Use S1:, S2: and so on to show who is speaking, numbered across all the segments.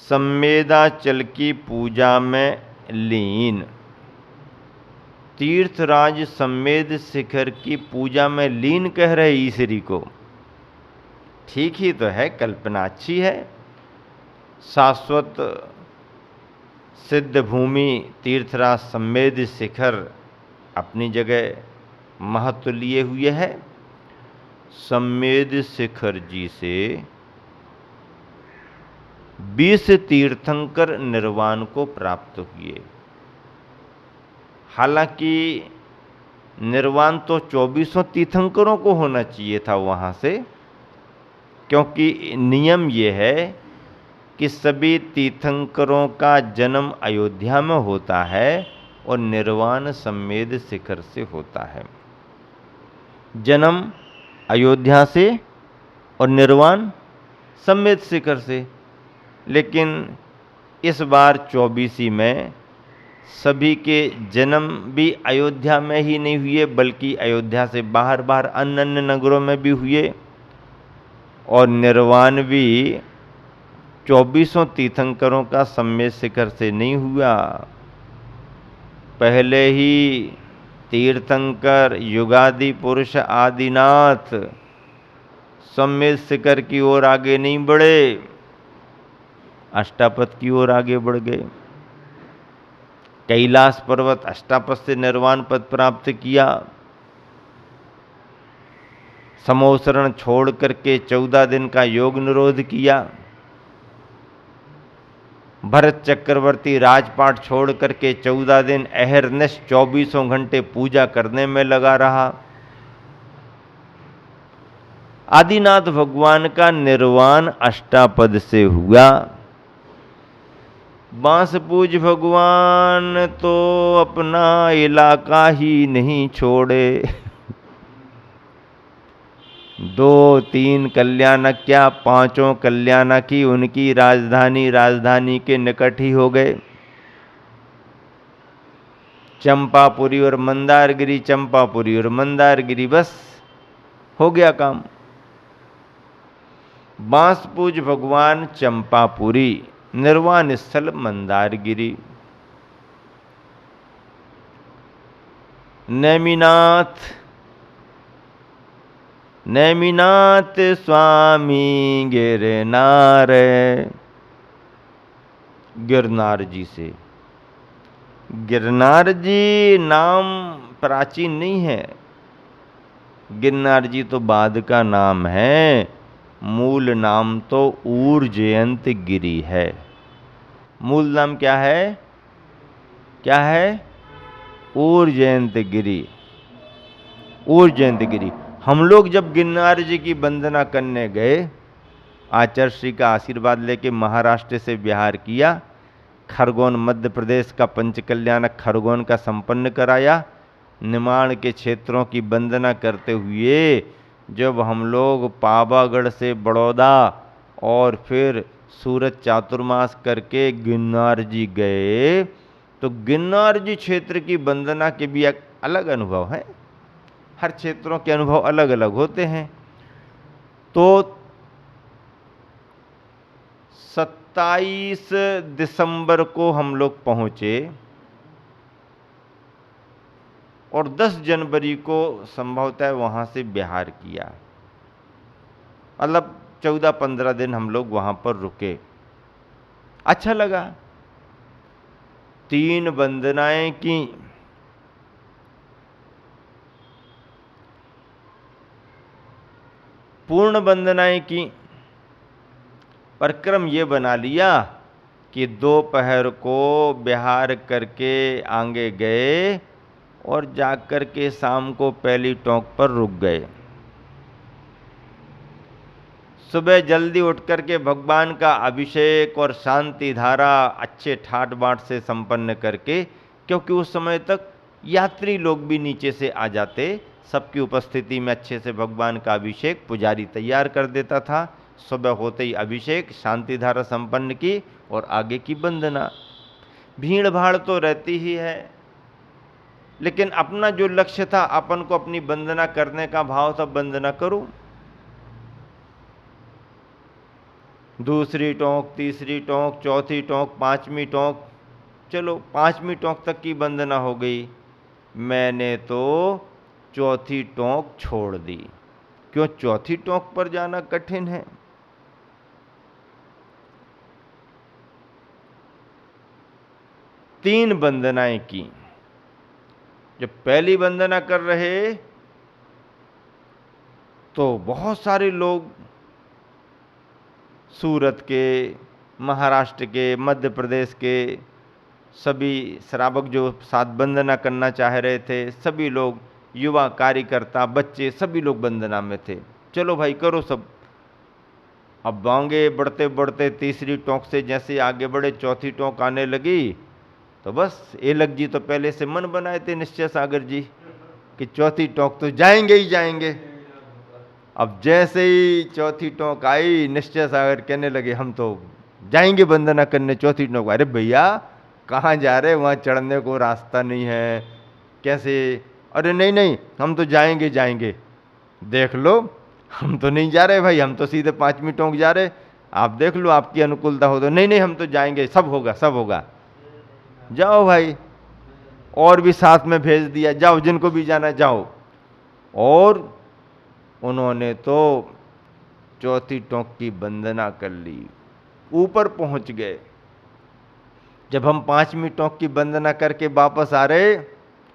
S1: संवेदाचल की पूजा में लीन। तीर्थराज संवेद शिखर की पूजा में लीन कह रहे ईश्वरी को। ठीक ही तो है, कल्पना अच्छी है। शाश्वत सिद्ध भूमि तीर्थराज संवेद शिखर अपनी जगह महत्व लिए हुए है। संवेद शिखर जी से 20 तीर्थंकर निर्वाण को प्राप्त हुए। हालांकि निर्वाण तो 24 तीर्थंकरों को होना चाहिए था वहां से, क्योंकि नियम ये है कि सभी तीर्थंकरों का जन्म अयोध्या में होता है और निर्वाण संवेद शिखर से होता है। जन्म अयोध्या से और निर्वाण संवेद शिखर से। लेकिन इस बार 24 में सभी के जन्म भी अयोध्या में ही नहीं हुए, बल्कि अयोध्या से बाहर बाहर अन्य अन्य नगरों में भी हुए। और निर्वाण भी 24 तीर्थंकरों का संवेद शिखर से नहीं हुआ। पहले ही तीर्थंकर युगादि पुरुष आदिनाथ संवेद शिखर की ओर आगे नहीं बढ़े, अष्टापद की ओर आगे बढ़ गए। कैलाश पर्वत अष्टापद से निर्वाण पद प्राप्त किया। समोसरण छोड़ करके 14 दिन का योग निरोध किया। भरत चक्रवर्ती राजपाट छोड़ करके 14 दिन अहरनिश 24 घंटे पूजा करने में लगा रहा। आदिनाथ भगवान का निर्वाण अष्टापद से हुआ। बांसपूज भगवान तो अपना इलाका ही नहीं छोड़े। 2-3 कल्याणक क्या 5 कल्याणक ही उनकी राजधानी के निकट ही हो गए। चंपापुरी और मंदारगिरी, चंपापुरी और मंदारगिरी, बस हो गया काम। बांसपूज भगवान चंपापुरी, निर्वाण स्थल मंदारगिरी। नेमिनाथ स्वामी गिरनार, गिरनार जी से। गिरनार जी नाम प्राचीन नहीं है, गिरनार जी तो बाद का नाम है। मूल नाम तो उज्जयंत गिरी है। मूल नाम क्या है? क्या है? उज्जयंत गिरी। उज्जयंत गिरी। हम लोग जब गिरनार जी की वंदना करने गए, आचार्य श्री का आशीर्वाद लेके महाराष्ट्र से बिहार किया, खरगोन मध्य प्रदेश का पंचकल्याणक खरगोन का संपन्न कराया। निमाड़ के क्षेत्रों की वंदना करते हुए जब हम लोग पावागढ़ से बड़ौदा और फिर सूरत चातुर्मास करके गिरनार जी गए, तो गिरनार जी क्षेत्र की वंदना के भी एक अलग अनुभव है। हर क्षेत्रों के अनुभव अलग अलग होते हैं। तो 27 दिसंबर को हम लोग पहुंचे और 10 जनवरी को संभवतः वहां से बिहार किया। मतलब 14-15 दिन हम लोग वहां पर रुके। अच्छा लगा। 3 वंदनाएं की। पूर्ण वंदनाएं की। पर क्रम ये बना लिया कि दोपहर को बिहार करके आगे गए और जाकर के शाम को पहली टोंक पर रुक गए। सुबह जल्दी उठ करके भगवान का अभिषेक और शांति धारा अच्छे ठाट बाट से संपन्न करके, क्योंकि उस समय तक यात्री लोग भी नीचे से आ जाते, सबकी उपस्थिति में अच्छे से भगवान का अभिषेक पुजारी तैयार कर देता था। सुबह होते ही अभिषेक, शांति धारा संपन्न की और आगे की वंदना। भीड़ भाड़ तो रहती ही है, लेकिन अपना जो लक्ष्य था, अपन को अपनी वंदना करने का भाव था, वंदना करूं। दूसरी टोंक, तीसरी टोंक, चौथी टोंक, पांचवी टोंक, चलो पांचवी टोंक तक की वंदना हो गई। मैंने तो चौथी टोंक छोड़ दी। क्यों चौथी टोंक पर जाना कठिन है? तीन वंदनाएं की। जब पहली वंदना कर रहे तो बहुत सारे लोग सूरत के, महाराष्ट्र के, मध्य प्रदेश के सभी श्रावक जो साथ वंदना करना चाह रहे थे, सभी लोग, युवा, कार्यकर्ता, बच्चे, सभी लोग वंदना में थे। चलो भाई करो सब। अब आगे बढ़ते बढ़ते तीसरी टोंक से जैसे आगे बढ़े, चौथी टोंक आने लगी तो बस एलक जी तो पहले से मन बनाए थे निश्चय सागर जी कि चौथी टोंक तो जाएंगे ही जाएंगे। अब जैसे ही चौथी टोंक आई, निश्चय सागर कहने लगे हम तो जाएंगे वंदना करने चौथी टोंक। अरे भैया कहाँ जा रहे, वहाँ चढ़ने को रास्ता नहीं है, कैसे? अरे नहीं नहीं हम तो जाएंगे जाएंगे। देख लो हम तो नहीं जा रहे भाई, हम तो सीधे पांचवी टोंक जा रहे, आप देख लो आपकी अनुकूलता हो तो। नहीं नहीं हम तो जाएंगे, सब होगा सब होगा। जाओ भाई, और भी साथ में भेज दिया, जाओ जिनको भी जाना जाओ। और उन्होंने तो चौथी टोंक की वंदना कर ली, ऊपर पहुंच गए। जब हम पांचवी टोंक की वंदना करके वापस आ रहे,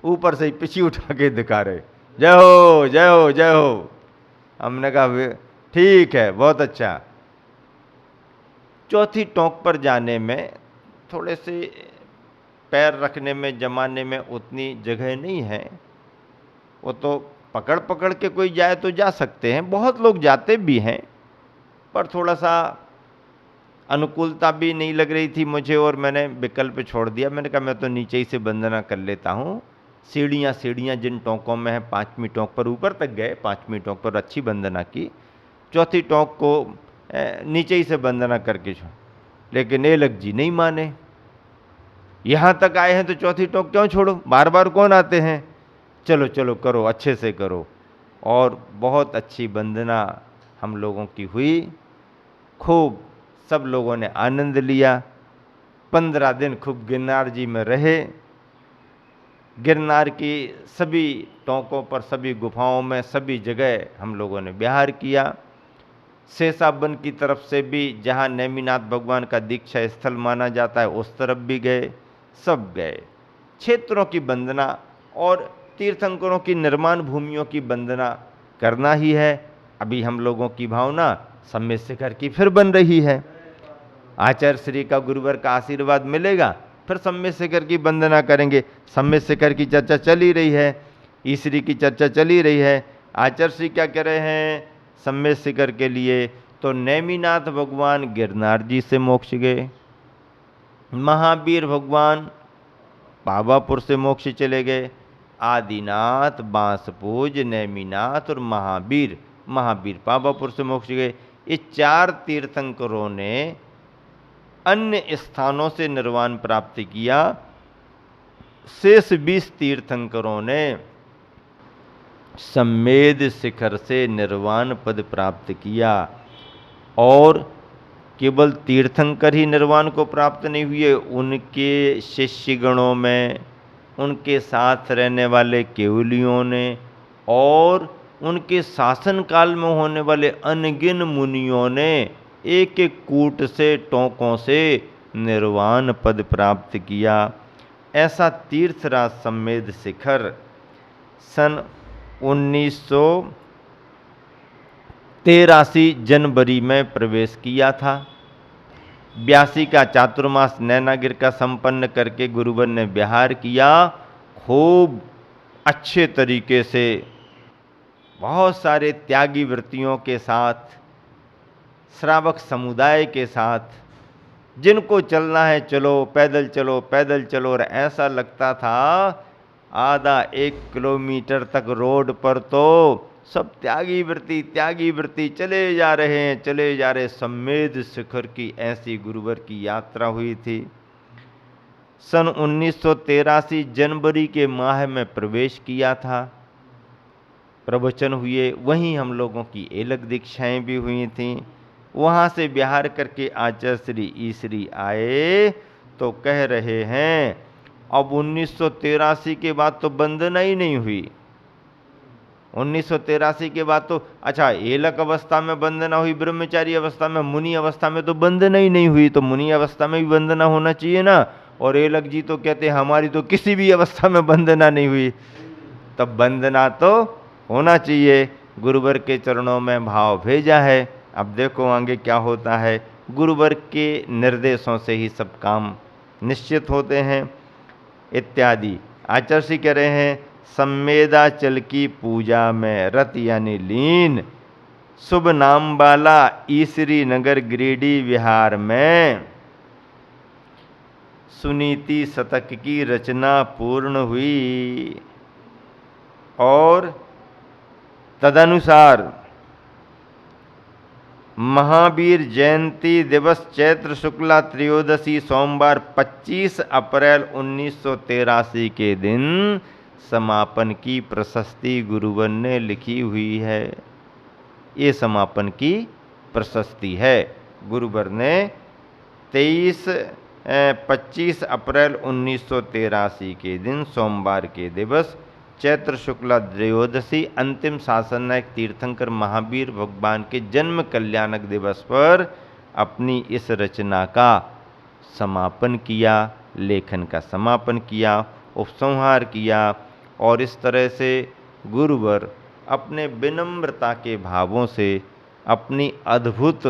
S1: ऊपर से ही पिछी उठा के दिखा रहे, जय हो जय हो जय हो। हमने कहा ठीक है, बहुत अच्छा। चौथी टोंक पर जाने में थोड़े से पैर रखने में, जमाने में उतनी जगह नहीं है। वो तो पकड़ पकड़ के कोई जाए तो जा सकते हैं, बहुत लोग जाते भी हैं, पर थोड़ा सा अनुकूलता भी नहीं लग रही थी मुझे और मैंने विकल्प छोड़ दिया। मैंने कहा मैं तो नीचे ही से वंदना कर लेता हूँ। सीढ़ियाँ सीढ़ियाँ जिन टोंकों में है, पांचवी टोंक पर ऊपर तक गए, पांचवी टोंक पर अच्छी वंदना की, चौथी टोंक को नीचे ही से वंदना करके छोड़। लेकिन एलक जी नहीं माने, यहाँ तक आए हैं तो चौथी टोंक क्यों छोड़ो, बार बार कौन आते हैं, चलो चलो करो, अच्छे से करो। और बहुत अच्छी वंदना हम लोगों की हुई, खूब सब लोगों ने आनंद लिया। 15 दिन खूब गिरनार जी में रहे। गिरनार की सभी टोंकों पर, सभी गुफाओं में, सभी जगह हम लोगों ने विहार किया। शेषावन की तरफ से भी, जहाँ नेमिनाथ भगवान का दीक्षा स्थल माना जाता है, उस तरफ भी गए, सब गए। क्षेत्रों की वंदना और तीर्थंकरों की निर्माण भूमियों की वंदना करना ही है। अभी हम लोगों की भावना सम्मेद शिखर की फिर बन रही है। आचार्य श्री का, गुरुवर का आशीर्वाद मिलेगा, फिर सम्मेद शिखर की वंदना करेंगे। सम्मेद शिखर की चर्चा चल ही रही है, ईश्वरी की चर्चा चल ही रही है। आचार्य श्री क्या कह रहे हैं सम्मेद शिखर के लिए? तो नेमिनाथ भगवान गिरनार जी से मोक्ष गए, महावीर भगवान पावापुर से मोक्ष चले गए, आदिनाथ, बांसपूज, नेमिनाथ और महावीर, महावीर पावापुर से मोक्ष गए। ये 4 तीर्थंकरों ने अन्य स्थानों से निर्वाण प्राप्त किया। शेष 20 तीर्थंकरों ने सम्मेद शिखर से निर्वाण पद प्राप्त किया। और केवल तीर्थंकर ही निर्वाण को प्राप्त नहीं हुए, उनके शिष्यगणों में, उनके साथ रहने वाले केवलियों ने और उनके शासन काल में होने वाले अनगिन मुनियों ने एक एक कूट से, टोंकों से निर्वाण पद प्राप्त किया। ऐसा तीर्थराज सम्मेद शिखर सन 1983 जनवरी में प्रवेश किया था। 82 का चातुर्मास नैनागिर का संपन्न करके गुरुवर ने विहार किया, खूब अच्छे तरीके से, बहुत सारे त्यागी वृत्तियों के साथ, श्रावक समुदाय के साथ। जिनको चलना है चलो, पैदल चलो पैदल चलो। और ऐसा लगता था आधा 1 किलोमीटर तक रोड पर तो सब त्यागी वृत्ति चले जा रहे हैं, चले जा रहे। सम्मेद शिखर की ऐसी गुरुवर की यात्रा हुई थी। सन 1983 जनवरी के माह में प्रवेश किया था, प्रवचन हुए, वहीं हम लोगों की एलक दीक्षाएं भी हुई थीं। वहाँ से बिहार करके आचार्य श्री ईसरी आए तो कह रहे हैं अब 1983 के बाद तो वंदना ही नहीं हुई। 1983 के बाद तो अच्छा एलक अवस्था में वंदना हुई, ब्रह्मचारी अवस्था में, मुनि अवस्था में तो वंदना ही नहीं हुई, तो मुनि अवस्था में भी वंदना होना चाहिए ना। और एलक जी तो कहते हैं हमारी तो किसी भी अवस्था में वंदना नहीं हुई, तब वंदना तो होना चाहिए। गुरुवर के चरणों में भाव भेजा है, अब देखो आगे क्या होता है। गुरुवर के निर्देशों से ही सब काम निश्चित होते हैं इत्यादि। आचार्य श्री कह रहे हैं संवेदाचल की पूजा में रत यानी लीन, शुभ नाम वाला ईसरी नगर गिरिडीह विहार में सुनीति शतक की रचना पूर्ण हुई और तदनुसार महावीर जयंती दिवस चैत्र शुक्ला त्रयोदशी सोमवार 25 अप्रैल 1983 के दिन समापन की प्रशस्ति गुरुवर ने लिखी हुई है। ये समापन की प्रशस्ति है। गुरुवर ने 25 अप्रैल 1983 के दिन सोमवार के दिवस चैत्र शुक्ला त्रयोदशी अंतिम शासनायक तीर्थंकर महावीर भगवान के जन्म कल्याणक दिवस पर अपनी इस रचना का समापन किया, लेखन का समापन किया, उपसंहार किया। और इस तरह से गुरुवर अपने विनम्रता के भावों से अपनी अद्भुत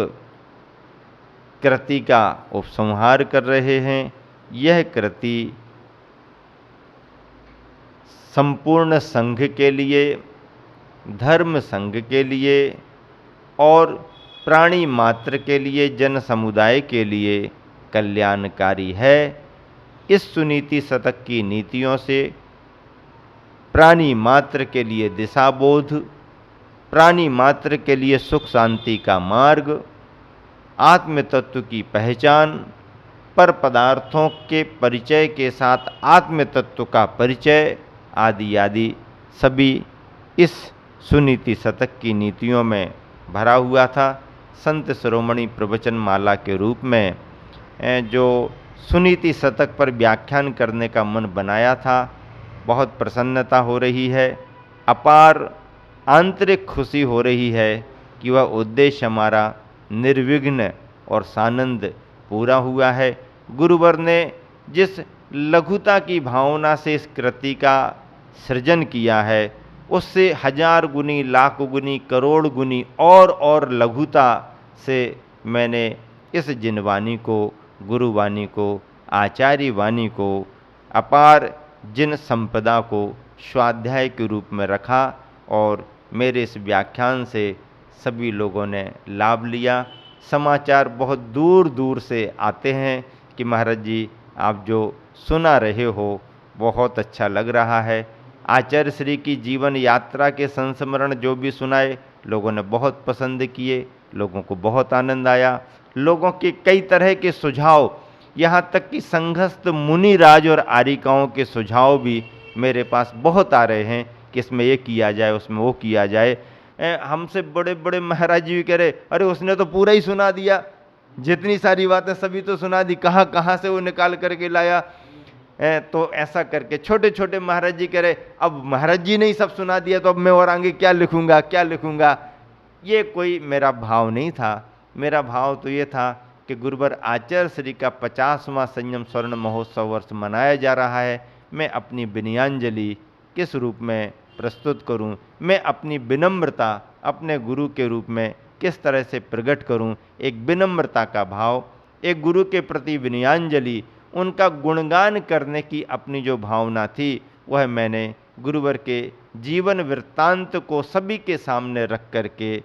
S1: कृति का उपसंहार कर रहे हैं। यह कृति संपूर्ण संघ के लिए, धर्म संघ के लिए और प्राणी मात्र के लिए, जन समुदाय के लिए कल्याणकारी है। इस सुनीति शतक की नीतियों से प्राणी मात्र के लिए दिशाबोध, प्राणी मात्र के लिए सुख शांति का मार्ग, आत्म तत्व की पहचान, पर पदार्थों के परिचय के साथ आत्म तत्व का परिचय आदि आदि सभी इस सुनीति शतक की नीतियों में भरा हुआ था। संत शिरोमणि प्रवचन माला के रूप में जो सुनीति शतक पर व्याख्यान करने का मन बनाया था, बहुत प्रसन्नता हो रही है, अपार आंतरिक खुशी हो रही है कि वह उद्देश्य हमारा निर्विघ्न और सानंद पूरा हुआ है। गुरुवर ने जिस लघुता की भावना से इस कृति का सृजन किया है, उससे हजार गुनी, लाख गुनी, करोड़ गुनी और लघुता से मैंने इस जिनवाणी को, गुरुवाणी को, आचार्य वाणी को, अपार जिन संपदा को स्वाध्याय के रूप में रखा और मेरे इस व्याख्यान से सभी लोगों ने लाभ लिया। समाचार बहुत दूर दूर से आते हैं कि महाराज जी आप जो सुना रहे हो बहुत अच्छा लग रहा है। आचार्य श्री की जीवन यात्रा के संस्मरण जो भी सुनाए लोगों ने बहुत पसंद किए, लोगों को बहुत आनंद आया। लोगों के कई तरह के सुझाव, यहाँ तक कि संघस्थ मुनि राज और आरिकाओं के सुझाव भी मेरे पास बहुत आ रहे हैं कि इसमें ये किया जाए, उसमें वो किया जाए। हमसे बड़े बड़े महाराज जी भी कह रहे अरे उसने तो पूरा ही सुना दिया, जितनी सारी बातें सभी तो सुना दी, कहाँ कहाँ से वो निकाल करके लाया। तो ऐसा करके छोटे छोटे महाराज जी कह रहे अब महाराज जी ने ही सब सुना दिया तो अब मैं और आगे क्या लिखूंगा, क्या लिखूंगा। ये कोई मेरा भाव नहीं था। मेरा भाव तो ये था कि गुरुवर आचार्य श्री का 50वां संयम स्वर्ण महोत्सव वर्ष मनाया जा रहा है। मैं अपनी विनयाञ्जलि किस रूप में प्रस्तुत करूं, मैं अपनी विनम्रता अपने गुरु के रूप में किस तरह से प्रकट करूं। एक विनम्रता का भाव, एक गुरु के प्रति विनयाञ्जलि, उनका गुणगान करने की अपनी जो भावना थी वह मैंने गुरुवर के जीवन वृत्तांत को सभी के सामने रख करके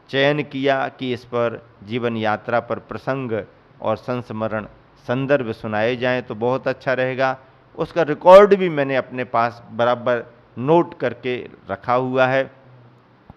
S1: चयन किया कि इस पर जीवन यात्रा पर प्रसंग और संस्मरण संदर्भ सुनाए जाएं तो बहुत अच्छा रहेगा। उसका रिकॉर्ड भी मैंने अपने पास बराबर नोट करके रखा हुआ है।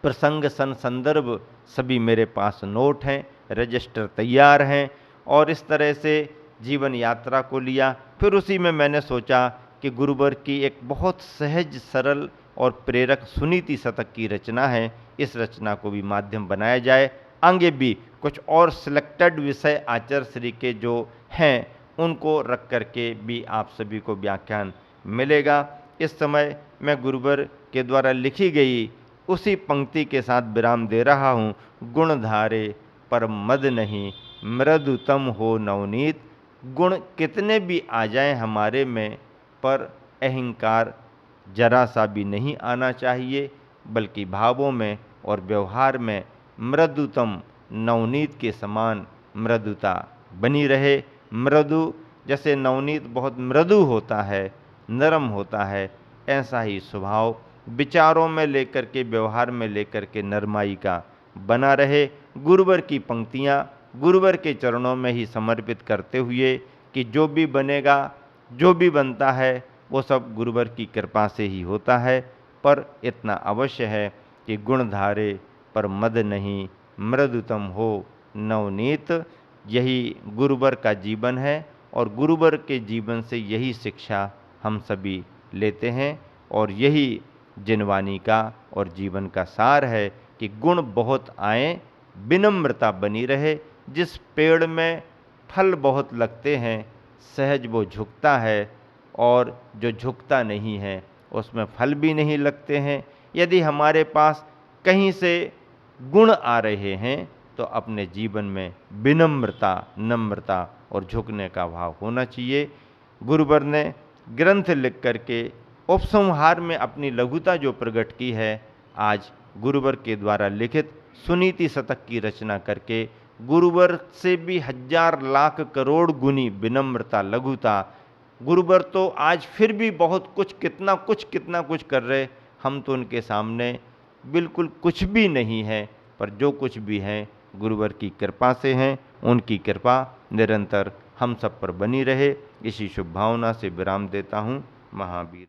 S1: प्रसंग संदर्भ सभी मेरे पास नोट हैं, रजिस्टर तैयार हैं। और इस तरह से जीवन यात्रा को लिया। फिर उसी में मैंने सोचा कि गुरुवर की एक बहुत सहज, सरल और प्रेरक सुनीति शतक की रचना है, इस रचना को भी माध्यम बनाया जाए आगे भी कुछ और सिलेक्टेड विषय आचार्य श्री के जो हैं उनको रख करके भी आप सभी को व्याख्यान मिलेगा। इस समय मैं गुरुवर के द्वारा लिखी गई उसी पंक्ति के साथ विराम दे रहा हूँ। गुण धारे पर मद नहीं, मृदुतम हो नवनीत। गुण कितने भी आ जाएं हमारे में, पर अहंकार जरा सा भी नहीं आना चाहिए, बल्कि भावों में और व्यवहार में मृदुतम नवनीत के समान मृदुता बनी रहे। मृदु जैसे नवनीत बहुत मृदु होता है, नरम होता है, ऐसा ही स्वभाव विचारों में लेकर के, व्यवहार में लेकर के नरमाई का बना रहे। गुरुवर की पंक्तियाँ गुरुवर के चरणों में ही समर्पित करते हुए कि जो भी बनेगा, जो भी बनता है, वो सब गुरुवर की कृपा से ही होता है। पर इतना अवश्य है कि गुण धारे पर मद नहीं, मृदुतम हो नवनीत। यही गुरुवर का जीवन है और गुरुवर के जीवन से यही शिक्षा हम सभी लेते हैं और यही जिनवानी का और जीवन का सार है कि गुण बहुत आए, विनम्रता बनी रहे। जिस पेड़ में फल बहुत लगते हैं, सहज वो झुकता है, और जो झुकता नहीं है उसमें फल भी नहीं लगते हैं। यदि हमारे पास कहीं से गुण आ रहे हैं तो अपने जीवन में विनम्रता, नम्रता और झुकने का भाव होना चाहिए। गुरुवर ने ग्रंथ लिख करके उपसंहार में अपनी लघुता जो प्रकट की है, आज गुरुवर के द्वारा लिखित सुनीति शतक की रचना करके गुरुवर से भी हजार लाख करोड़ गुनी विनम्रता, लघुता। गुरुवर तो आज फिर भी बहुत कुछ, कितना कुछ कर रहे, हम तो उनके सामने बिल्कुल कुछ भी नहीं है। पर जो कुछ भी है गुरुवर की कृपा से हैं। उनकी कृपा निरंतर हम सब पर बनी रहे, इसी शुभ भावना से विराम देता हूँ। महावीर।